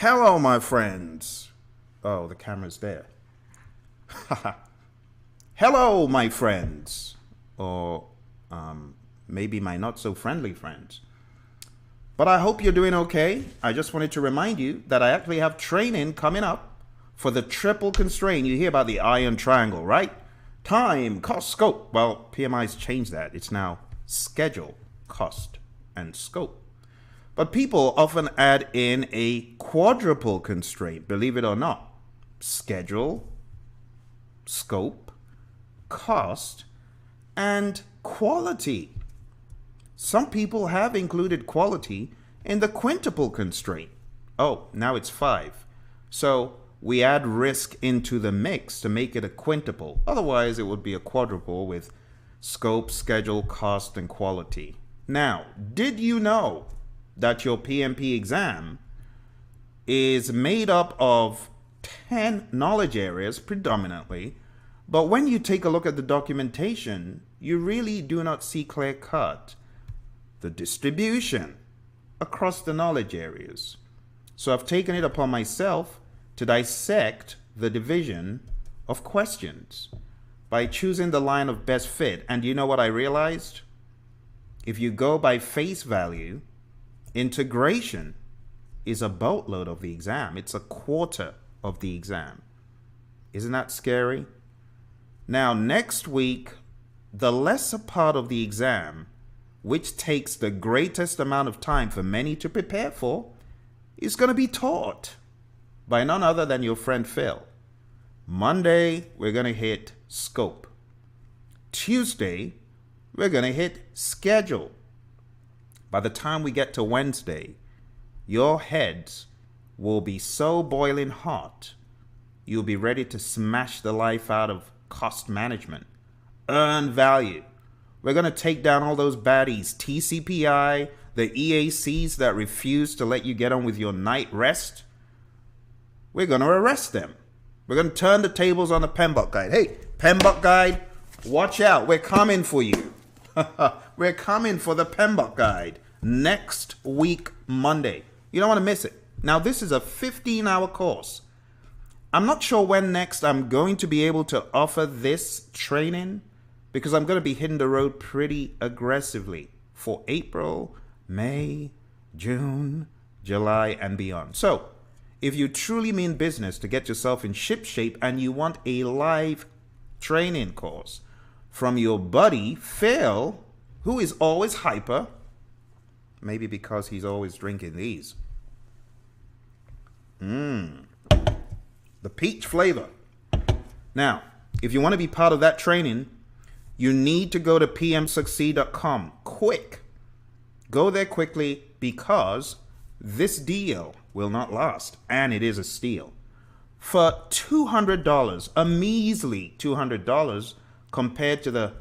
Hello, my friends. Oh, the camera's there. Hello, my friends. Or maybe my not so friendly friends. But I hope you're doing okay. I just wanted to remind you that I actually have training coming up for the triple constraint. You hear about the iron triangle, right? Time, cost, scope. Well, PMI's changed that. It's now schedule, cost, and scope. But people often add in a quadruple constraint, believe it or not. Schedule, scope, cost, and quality. Some people have included quality in the quintuple constraint. Oh, now it's 5. So we add risk into the mix to make it a quintuple. Otherwise, it would be a quadruple with scope, schedule, cost, and quality. Now, did you know that your PMP exam is made up of 10 knowledge areas predominantly, but when you take a look at the documentation, you really do not see clear-cut the distribution across the knowledge areas. So I've taken it upon myself to dissect the division of questions by choosing the line of best fit. And you know what I realized? If you go by face value, integration is a boatload of the exam. It's a quarter of the exam. Isn't that scary? Now, next week, the lesser part of the exam, which takes the greatest amount of time for many to prepare for, is going to be taught by none other than your friend Phil. Monday, we're going to hit scope. Tuesday, we're going to hit schedule. By the time we get to Wednesday, your heads will be so boiling hot, you'll be ready to smash the life out of cost management, earn value. We're going to take down all those baddies, TCPI, the EACs that refuse to let you get on with your night rest. We're going to arrest them. We're going to turn the tables on the PMBOK guide. Hey, PMBOK guide, watch out. We're coming for you. We're coming for the PMBOK guide next week, Monday. You don't want to miss it. Now, this is a 15-hour course. I'm not sure when next I'm going to be able to offer this training because I'm going to be hitting the road pretty aggressively for April, May, June, July, and beyond. So, if you truly mean business to get yourself in ship shape and you want a live training course from your buddy, Phil, who is always hyper, maybe because he's always drinking these. The peach flavor. Now, if you want to be part of that training, you need to go to pmsucceed.com. Quick. Go there quickly because this deal will not last, and it is a steal. For $200, a measly $200, compared to the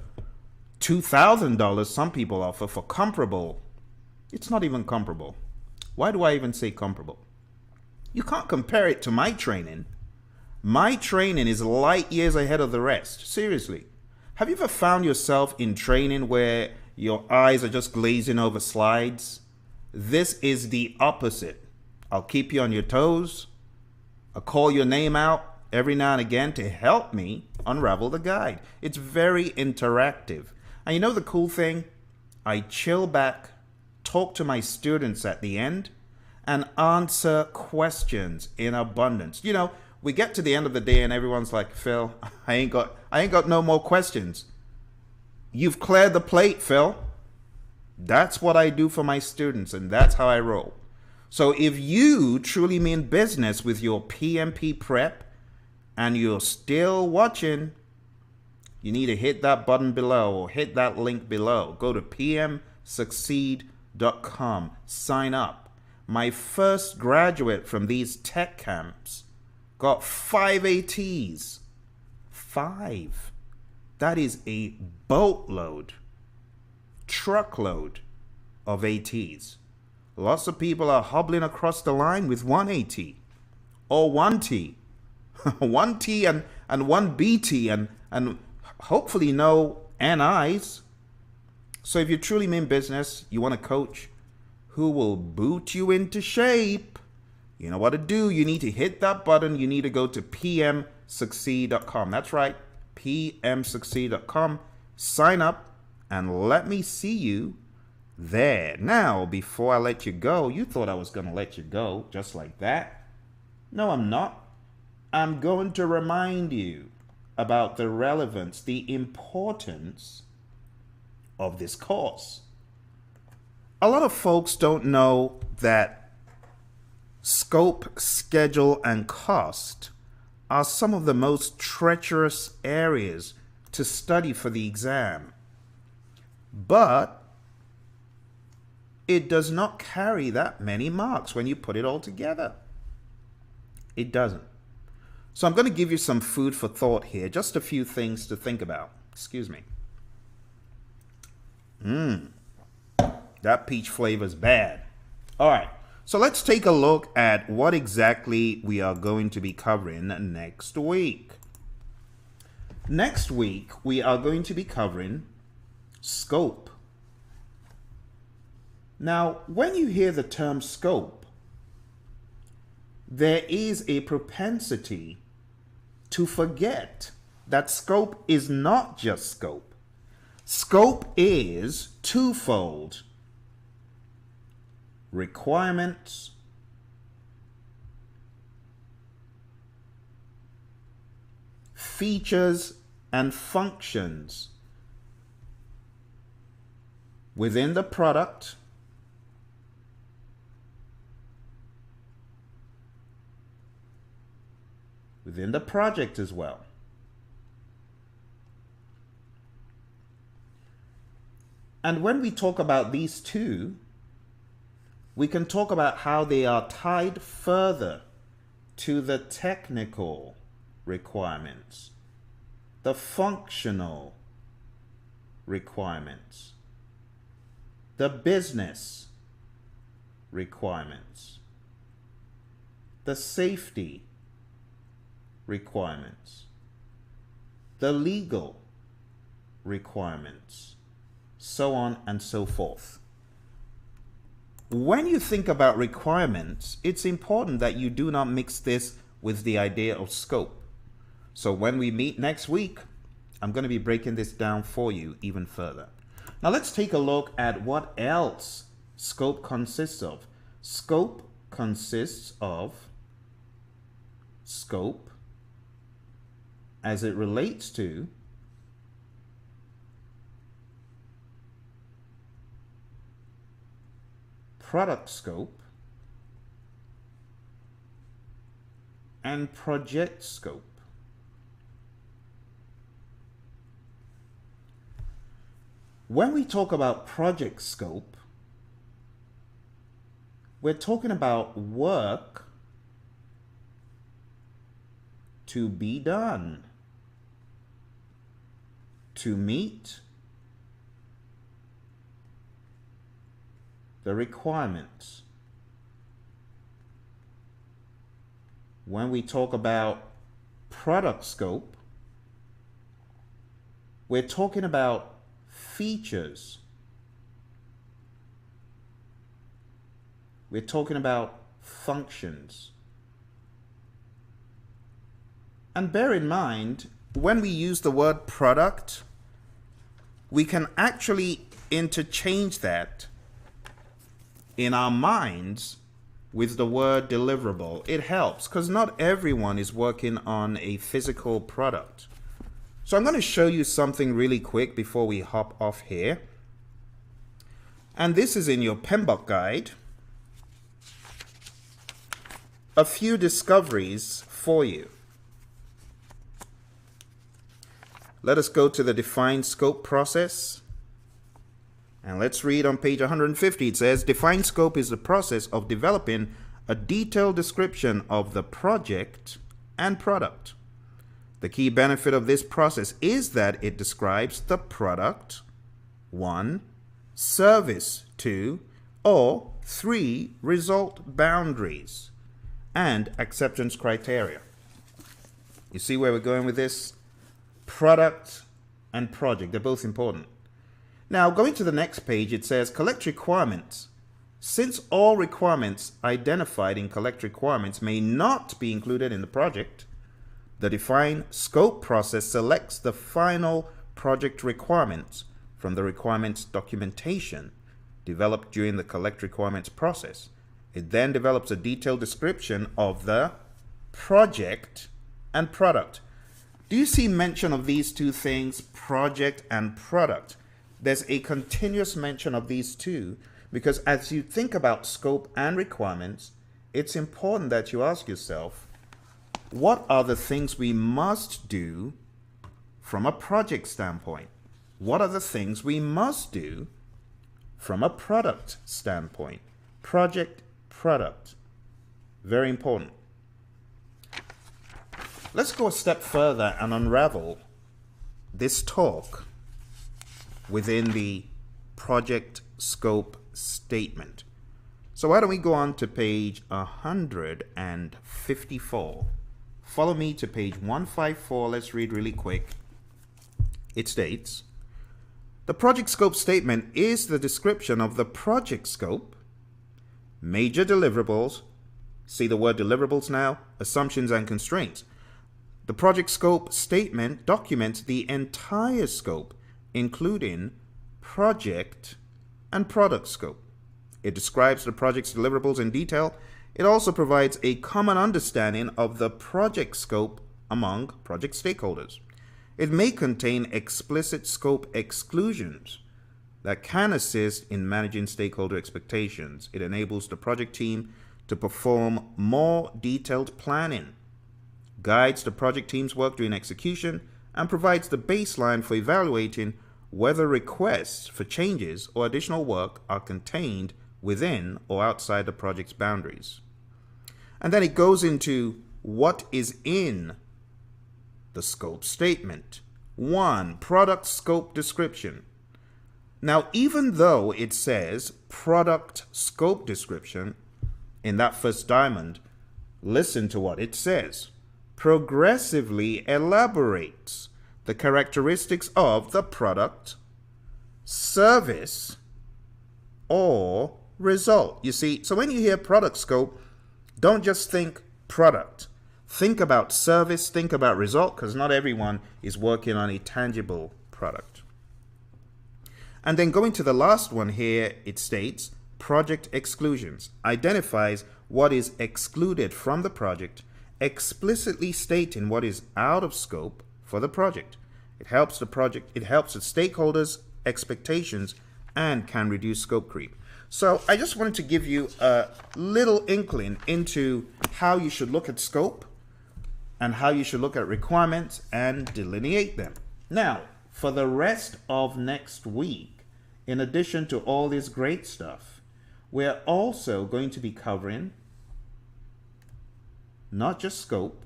$2,000 some people offer for comparable. It's not even comparable. Why do I even say comparable? You can't compare it to my training. My training is light years ahead of the rest. Seriously. Have you ever found yourself in training where your eyes are just glazing over slides? This is the opposite. I'll keep you on your toes. I'll call your name out every now and again to help me unravel the guide. It's very interactive. And you know the cool thing? I chill back, talk to my students at the end, and answer questions in abundance. You know, we get to the end of the day and everyone's like, Phil, I ain't got no more questions. You've cleared the plate, Phil. That's what I do for my students, and that's how I roll. So if you truly mean business with your PMP prep and you're still watching, you need to hit that button below or hit that link below. Go to pmsucceed.com. Sign up. My first graduate from these tech camps got 5 ATs. 5. That is a boatload, truckload of ATs. Lots of people are hobbling across the line with 1 AT or 1 T. 1 T and 1 BT and hopefully no NIs. So if you truly mean business, you want a coach who will boot you into shape, You know what to do. You need to hit that button. You need to go to pmsucceed.com. That's right, pmsucceed.com. Sign up and let me see you there. Now, before I let you go, you thought I was going to let you go just like that. No, I'm not. I'm going to remind you about the relevance, the importance of this course. A lot of folks don't know that scope, schedule, and cost are some of the most treacherous areas to study for the exam. But it does not carry that many marks when you put it all together. It doesn't. So I'm going to give you some food for thought here, just a few things to think about. Excuse me. That peach flavor is bad. All right, so let's take a look at what exactly we are going to be covering next week. Next week, we are going to be covering scope. Now, when you hear the term scope, there is a propensity to forget that scope is not just scope. Scope is twofold: requirements features and functions within the product, within the project as well. And when we talk about these two, we can talk about how they are tied further to the technical requirements, the functional requirements, the business requirements, the safety requirements, the legal requirements, so on and so forth. When you think about requirements, it's important that you do not mix this with the idea of scope. So when we meet next week, I'm going to be breaking this down for you even further. Now let's take a look at what else scope consists of. Scope consists of scope as it relates to product scope and project scope. When we talk about project scope, we're talking about work to be done to meet the requirements. When we talk about product scope, we're talking about features. We're talking about functions. And bear in mind, when we use the word product, we can actually interchange that in our minds with the word deliverable. It helps because not everyone is working on a physical product. So I'm going to show you something really quick before we hop off here. And this is in your PMBOK guide. A few discoveries for you. Let us go to the define scope process. And let's read on page 150. It says, define scope is the process of developing a detailed description of the project and product. The key benefit of this process is that it describes the product, 1, service, 2, or 3 result boundaries, and acceptance criteria. You see where we're going with this? Product and project, they're both important. Now, going to the next page, it says collect requirements Since all requirements identified in collect requirements may not be included in the project, the define scope process selects the final project requirements from the requirements documentation developed during the collect requirements process. It then develops a detailed description of the project and product. Do you see mention of these two things, project and product? There's a continuous mention of these two because as you think about scope and requirements, it's important that you ask yourself, what are the things we must do from a project standpoint? What are the things we must do from a product standpoint? Project, product. Very important. Let's go a step further and unravel this talk within the project scope statement. So why don't we go on to page 154. Follow me to page 154. Let's read really quick. It states, the project scope statement is the description of the project scope, major deliverables, see the word deliverables now, assumptions and constraints. The project scope statement documents the entire scope, including project and product scope. It describes the project's deliverables in detail. It also provides a common understanding of the project scope among project stakeholders. It may contain explicit scope exclusions that can assist in managing stakeholder expectations. It enables the project team to perform more detailed planning, guides the project team's work during execution, and provides the baseline for evaluating whether requests for changes or additional work are contained within or outside the project's boundaries. And then it goes into what is in the scope statement. 1. Product scope description. Now, even though it says product scope description in that first diamond, listen to what it says. Progressively elaborates the characteristics of the product, service, or result. You see, so when you hear product scope, don't just think product. Think about service, think about result, because not everyone is working on a tangible product. And then going to the last one here, it states project exclusions, identifies what is excluded from the project, explicitly stating what is out of scope for the project. It helps the stakeholders' expectations and can reduce scope creep. So I just wanted to give you a little inkling into how you should look at scope and how you should look at requirements and delineate them. Now, for the rest of next week, in addition to all this great stuff, we're also going to be covering not just scope,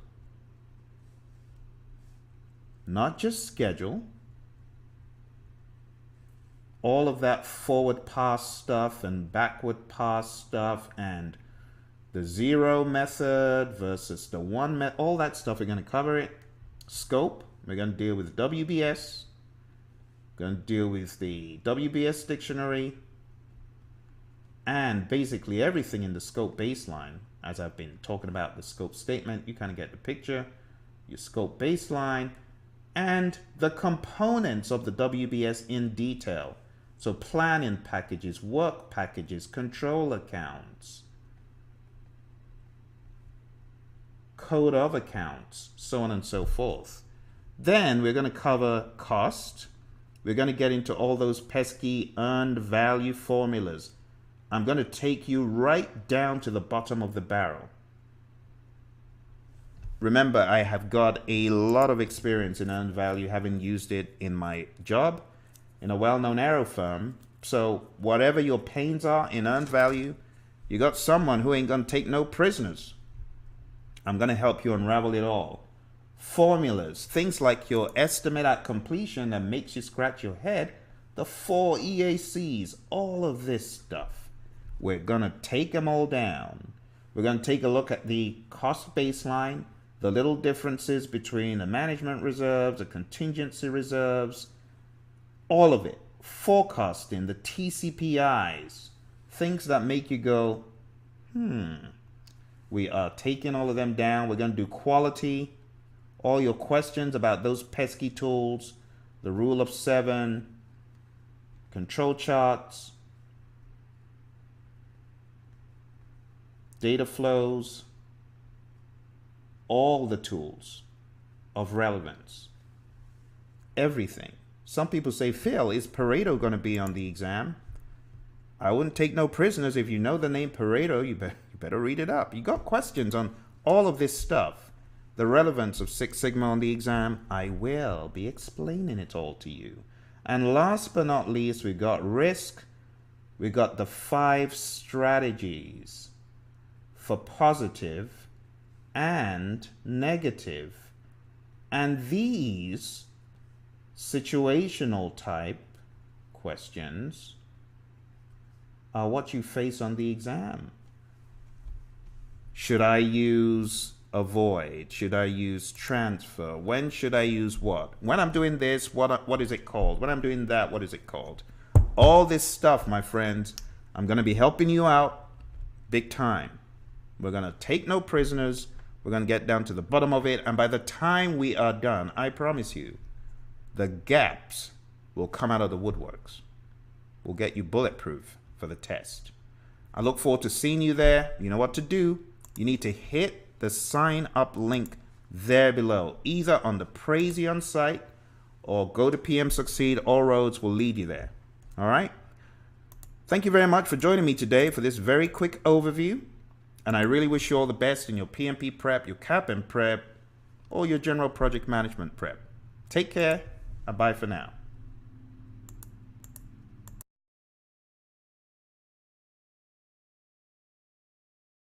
not just schedule, all of that forward pass stuff and backward pass stuff and the zero method versus the one method, all that stuff, we're going to cover it. Scope, we're going to deal with WBS, going to deal with the WBS dictionary, and basically everything in the scope baseline. As I've been talking about the scope statement, you kind of get the picture, your scope baseline, and the components of the WBS in detail. So planning packages, work packages, control accounts, code of accounts, so on and so forth. Then we're going to cover cost. We're going to get into all those pesky earned value formulas. I'm going to take you right down to the bottom of the barrel. Remember, I have got a lot of experience in earned value, having used it in my job in a well-known aero firm. So whatever your pains are in earned value, you got someone who ain't going to take no prisoners. I'm going to help you unravel it all. Formulas, things like your estimate at completion that makes you scratch your head, the 4 EACs, all of this stuff. We're going to take them all down. We're going to take a look at the cost baseline, the little differences between the management reserves, the contingency reserves, all of it. Forecasting, the TCPIs, things that make you go, We are taking all of them down. We're going to do quality. All your questions about those pesky tools, the rule of 7, control charts, data flows, all the tools of relevance, everything. Some people say, Phil, is Pareto going to be on the exam? I wouldn't take no prisoners. If you know the name Pareto, you better read it up. You got questions on all of this stuff. The relevance of Six Sigma on the exam, I will be explaining it all to you. And last but not least, we got risk. We got the 5 strategies for positive and negative. And these situational type questions are what you face on the exam. Should I use avoid? Should I use transfer? When should I use what? When I'm doing this, what is it called? When I'm doing that, what is it called? All this stuff, my friends, I'm going to be helping you out big time. We're going to take no prisoners. We're going to get down to the bottom of it. And by the time we are done, I promise you, the gaps will come out of the woodworks. We'll get you bulletproof for the test. I look forward to seeing you there. You know what to do. You need to hit the sign up link there below, either on the Praizion site or go to PM Succeed. All roads will lead you there. All right. Thank you very much for joining me today for this very quick overview. And I really wish you all the best in your PMP prep, your CAP and prep, or your general project management prep. Take care and bye for now.